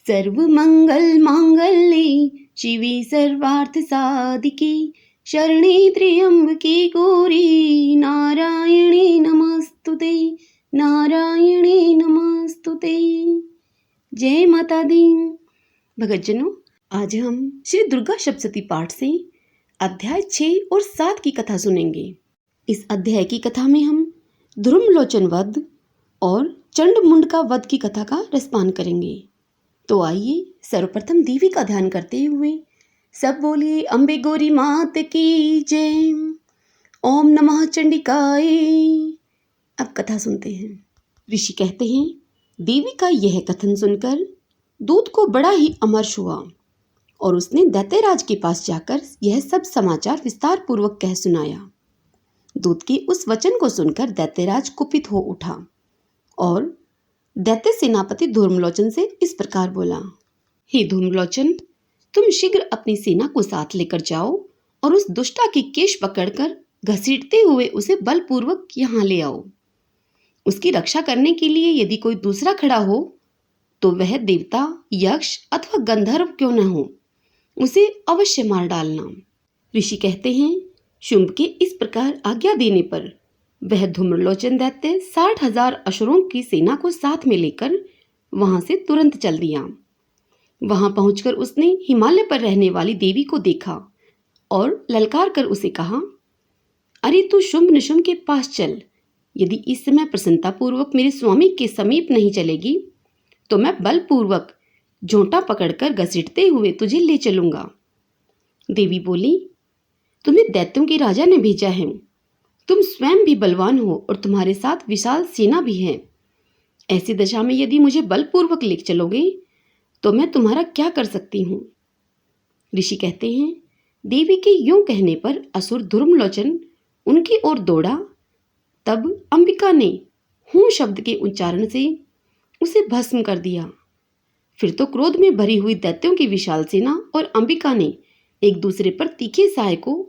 सर्वमंगल मांगल्ये शिवे सर्वार्थ साधिके शरणे त्र्यंबके गौरी नारायणे नमस्तुते, नारायणे नमस्तुते। जय माता दी। भगतजनों, आज हम श्री दुर्गा सप्तशती पाठ से अध्याय 6 और 7 की कथा सुनेंगे। इस अध्याय की कथा में हम ध्रुमलोचन वध और चंड-मुंड का वध की कथा का रसपान करेंगे। तो आइए सर्वप्रथम देवी का ध्यान करते हुए सब बोलिए अम्बे गौरी मात की जय, ओम नमः चंडिकाय। अब कथा सुनते हैं। ऋषि कहते हैं, देवी का यह कथन सुनकर दूत को बड़ा ही अमर्ष हुआ और उसने दैत्यराज के पास जाकर यह सब समाचार विस्तार पूर्वक कह सुनाया। दूत के उस वचन को सुनकर दैत्यराज कुपित हो उठा और दैत्य सेनापति धूम्रलोचन से इस प्रकार बोला, हे धूम्रलोचन, तुम शीघ्र अपनी सेना को साथ लेकर जाओ और उस दुष्टा के केश पकड़कर घसीटते हुए उसे बलपूर्वक यहाँ ले आओ। उसकी रक्षा करने के लिए यदि कोई दूसरा खड़ा हो तो वह देवता, यक्ष अथवा गंधर्व क्यों न हो, उसे अवश्य मार डालना। ऋषि कहते हैं, शुंभ के इस प्रकार आज्ञा देने पर वह धूम्रलोचन दैत्य 60,000 असुरों की सेना को साथ में लेकर वहां से तुरंत चल दिया। वहां पहुंचकर उसने हिमालय पर रहने वाली देवी को देखा और ललकार कर उसे कहा, अरे तू शुंभ निशुंभ के पास चल। यदि इस समय प्रसन्नता पूर्वक मेरे स्वामी के समीप नहीं चलेगी तो मैं बलपूर्वक झोंटा पकड़कर घसीटते हुए तुझे ले चलूंगा। देवी बोली, तुम्हें दैत्यों के राजा ने भेजा है। तुम स्वयं भी बलवान हो और तुम्हारे साथ विशाल सेना भी है। ऐसी दशा में यदि मुझे बलपूर्वक ले चलोगे तो मैं तुम्हारा क्या कर सकती हूँ। ऋषि कहते हैं, देवी के यूं कहने पर असुर धूम्रलोचन उनकी ओर दौड़ा। तब अंबिका ने हूं शब्द के उच्चारण से उसे भस्म कर दिया। फिर तो क्रोध में भरी हुई दैत्यों की विशाल सेना और अंबिका ने एक दूसरे पर तीखे सहायकों,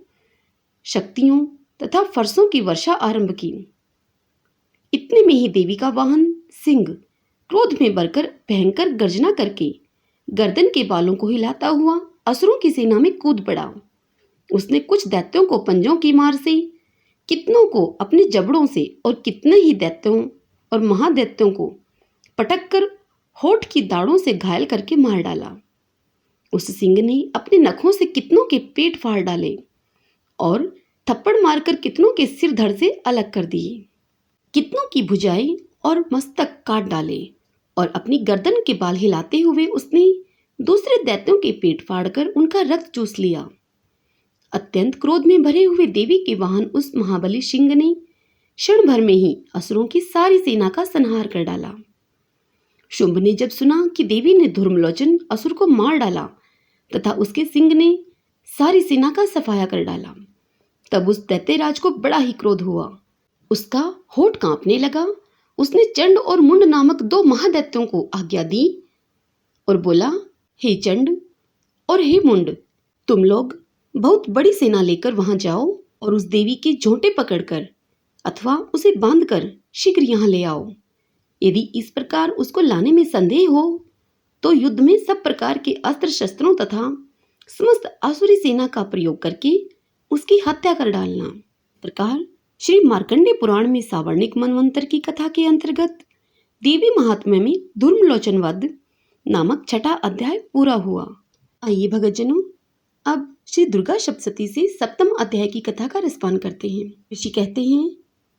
शक्तियों तथा फरसों की वर्षा आरंभ की। इतने में ही देवी का वाहन सिंह क्रोध में भरकर भयंकर गर्जना करके गर्दन के बालों को हिलाता हुआ असुरों की सेना में कूद पड़ा। उसने कुछ दैत्यों को पंजों की मार से, कितनों को अपने जबड़ों से और कितने ही दैत्यों और महादैत्यों को पटक कर होठ की दाढ़ों से घायल करके मार डाला। उस सिंह ने अपने नखों से कितनों के पेट फाड़ डाले और थप्पड़ मारकर कितनों के सिर धड़ से अलग कर दिए। कितनों की भुजाएं और मस्तक काट डाले और अपनी गर्दन के बाल हिलाते हुए उसने दूसरे दैत्यों के पेट फाड़कर उनका रक्त चूस लिया। अत्यंत क्रोध में भरे हुए देवी के वाहन उस महाबली सिंह ने क्षण भर में ही असुरों की सारी सेना का संहार कर डाला। शुंभ ने जब सुना कि देवी ने धूम्रलोचन असुर को मार डाला तथा उसके सिंह ने सारी सेना का सफाया कर डाला, तब उस दैत्यराज को बड़ा ही क्रोध हुआ। उसका होठ कांपने लगा। उसने चंड और मुंड नामक 2 महादैत्यों को आज्ञा दी और बोला, हे चंड और हे मुंड, तुम लोग बहुत बड़ी सेना लेकर वहां जाओ और उस देवी के झोंटे पकड़कर अथवा उसे बांधकर शीघ्र यहाँ ले आओ। यदि इस प्रकार उसको लाने में संदेह हो तो युद्ध में सब प्रकार के अस्त्र शस्त्रों तथा समस्त आसुरी सेना का प्रयोग करके उसकी हत्या कर डालना। प्रकार श्री मार्कंडेय पुराण में सावर्णिक मनवंतर की कथा के अंतर्गत देवी महात्म्य में धूम्रलोचन वध नामक 6वां अध्याय पूरा हुआ। आइए भगतजनों, अब श्री दुर्गा सप्तशती से 7वें अध्याय की कथा का रसपान करते हैं। ऋषि कहते हैं,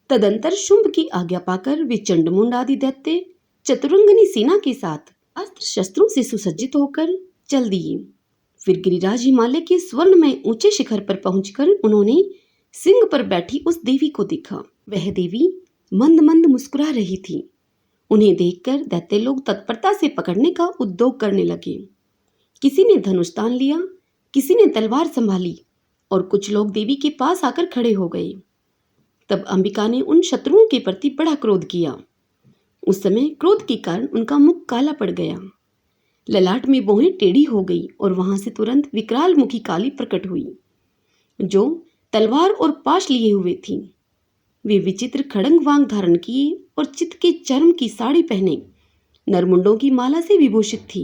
तदंतर शुंभ की आज्ञा पाकर वे चंडमुंड आदि दैत्य चतुरंगनी सेना के साथ अस्त्र शस्त्रों से सुसज्जित होकर चल दिए। फिर गिरिराज हिमालय के स्वर्णमय ऊंचे शिखर पर पहुंचकर उन्होंने सिंह पर बैठी उस देवी को देखा। वह देवी मंद मंद मुस्कुरा रही थी। उन्हें देखकर दैत्य लोग तत्परता से पकड़ने का उद्योग करने लगे। किसी ने धनुष तान लिया, किसी ने तलवार संभाली और कुछ लोग देवी के पास आकर खड़े हो गए। तब अंबिका ने उन शत्रुओं के प्रति बड़ा क्रोध किया। उस समय क्रोध के कारण उनका मुख काला पड़ गया, ललाट में भौहें टेढ़ी हो गई और वहां से तुरंत विकराल मुखी काली प्रकट हुई, जो तलवार और पाश लिए हुए थी। वे विचित्र खड़ंग वांग धारण किए और चित्त के चर्म की साड़ी पहने नरमुंडों की माला से विभूषित थी।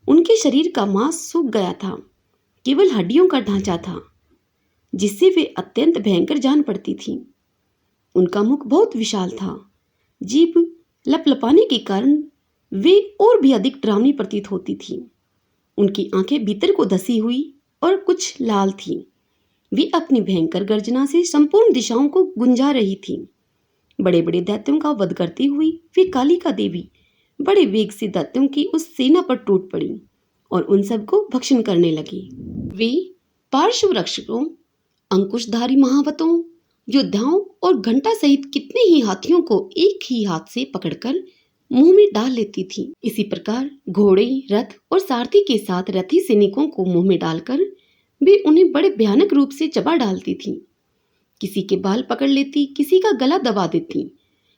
उनके शरीर का मांस सूख गया था, केवल हड्डियों का ढांचा था, जिससे वे अत्यंत भयंकर जान पड़ती थीं। उनका मुख बहुत विशाल था, जीभ लपलपाने के कारण वे और भी अधिक डरावनी प्रतीत होती थीं। उनकी आंखें भीतर को धसी हुई और कुछ लाल थीं। वे अपनी भयंकर गर्जना से संपूर्ण दिशाओं को गुंजा रही थीं। बड़े बड़े दैत्यों का वध करती हुई वे कालिका देवी बड़े वेग से दैत्यों की उस सेना पर टूट पड़ी और उन सबको भक्षण करने लगी। वे पार्श्व रक्षकों, अंकुशधारी महावतों, योद्धाओं और घंटा सहित कितने ही हाथियों को एक ही हाथ से पकड़कर मुंह में डाल लेती थी। इसी प्रकार घोड़े, रथ और सारथी के साथ रथी सैनिकों को मुंह में डालकर वे उन्हें बड़े भयानक रूप से चबा डालती थी। किसी के बाल पकड़ लेती, किसी का गला दबा देती,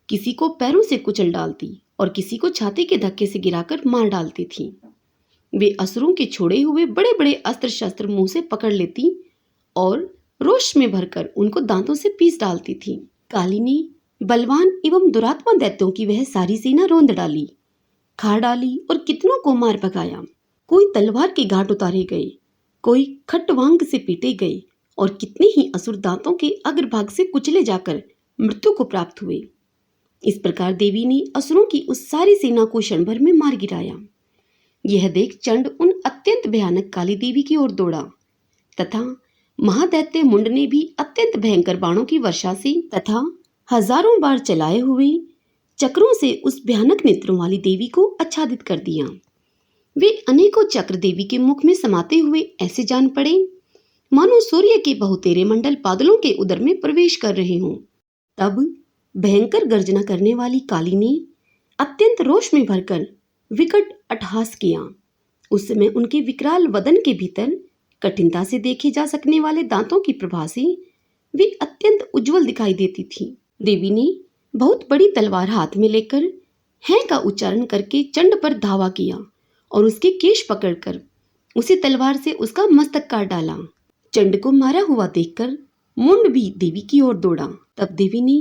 किसी को पैरों से कुचल डालती और किसी को छाती के धक्के से गिराकर मार डालती थी। वे असुरों के छोड़े हुए बड़े बड़े अस्त्र शस्त्र मुंह से पकड़ लेती और रोष में भरकर उनको दांतों से पीस डालती थी। काली ने बलवान एवं दुरात्मा दैत्यों की वह सारी सेना रौंद डाली, खा डाली और कितनों को मार भगाया। कोई तलवार के घाट उतारे गए, कोई खट्टवांग से पीटे गए और कितने ही असुर दांतों के अग्रभाग से कुचले जाकर मृत्यु को प्राप्त हुए। इस प्रकार देवी ने असुरों की उस सारी सेना को क्षण भर में मार गिराया। यह देख चंड उन अत्यंत भयानक काली देवी की ओर दौड़ा तथा महादैत्य मुंड ने भी अत्यंत भयंकर बाणों की वर्षा से तथा हजारों बार चलाए हुए चक्रों से उस भयानक नेत्रों वाली देवी को आच्छादित कर दिया। वे अनेकों चक्र देवी के मुख में समाते हुए ऐसे जान पड़े मानो सूर्य के बहुतेरे मंडल बादलों के उदर में प्रवेश कर रहे हों। तब भयंकर गर्जना करने वाली काली ने अत्यंत रोष में भरकर विकट अट्टहास किया। उस समय उनके विकराल वदन के भीतर कठिनता से देखे जा सकने वाले दांतों की प्रभा से वे अत्यंत उज्जवल दिखाई देती थी। देवी ने बहुत बड़ी तलवार हाथ में लेकर हैं का उच्चारण करके चंड पर धावा किया और उसके केश पकड़कर उसी तलवार से उसका मस्तक काट डाला। चंड को मारा हुआ देखकर मुंड भी देवी की ओर दौड़ा। तब देवी ने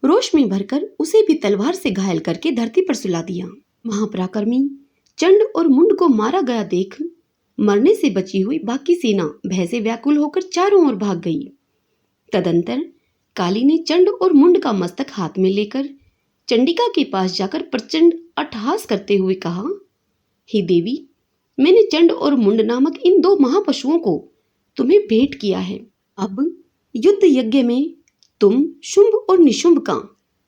रोष में भरकर उसे भी तलवार से घायल करके धरती पर सुला दिया। महापराक्रमी चंड और मुंड को मारा गया देख मरने से बची हुई बाकी सेना भय से व्याकुल होकर चारों ओर भाग गई। तदंतर काली ने चंड और मुंड का मस्तक हाथ में लेकर चंडिका के पास जाकर प्रचंड अट्टहास करते हुए कहा, हे देवी, मैंने चंड और मुंड नामक इन दो महापशुओं को तुम्हें भेंट किया है। अब युद्ध यज्ञ में तुम शुंभ और निशुंभ का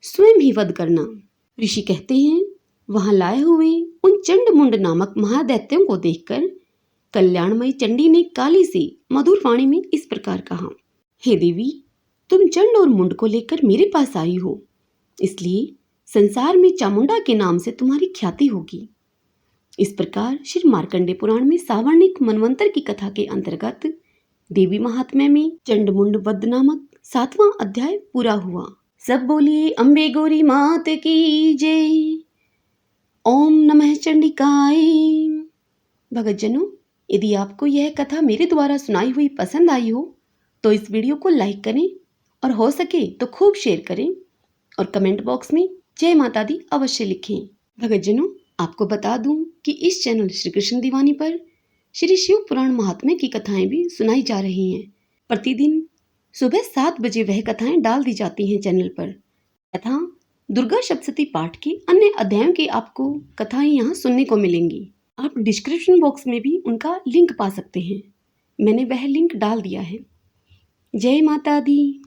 स्वयं ही वध करना। ऋषि कहते हैं, वहां लाए हुए उन चंड मुंड नामक महादैत्यों को देखकर कल्याणमयी चंडी ने काली से मधुर वाणी में इस प्रकार कहा, हे देवी, तुम चंड और मुंड को लेकर मेरे पास आई हो, इसलिए संसार में चामुंडा के नाम से तुम्हारी ख्याति होगी। इस प्रकार श्री मार्कंडे पुराण में सावर्णिक मनवंतर की कथा के अंतर्गत देवी महात्म्य में चंड मुंड वध नामक 7वां अध्याय पूरा हुआ। सब बोलिए अम्बे गौरी मात की जय। ओम नमः चंडिकाय। भगतजनों, यदि आपको यह कथा मेरे द्वारा सुनाई हुई पसंद आई हो तो इस वीडियो को लाइक करें और हो सके तो खूब शेयर करें और कमेंट बॉक्स में जय माता दी अवश्य लिखें। भगतजनों, आपको बता दूं कि इस चैनल श्री कृष्ण दीवानी पर श्री शिव पुराण महात्म्य की कथाएं भी सुनाई जा रही हैं। प्रतिदिन सुबह 7 बजे वह कथाएं डाल दी जाती हैं चैनल पर तथा दुर्गा सप्तशती पाठ के अन्य अध्यायों की आपको कथाएं यहाँ सुनने को मिलेंगी। आप डिस्क्रिप्शन बॉक्स में भी उनका लिंक पा सकते हैं, मैंने वह लिंक डाल दिया है। जय माता दी।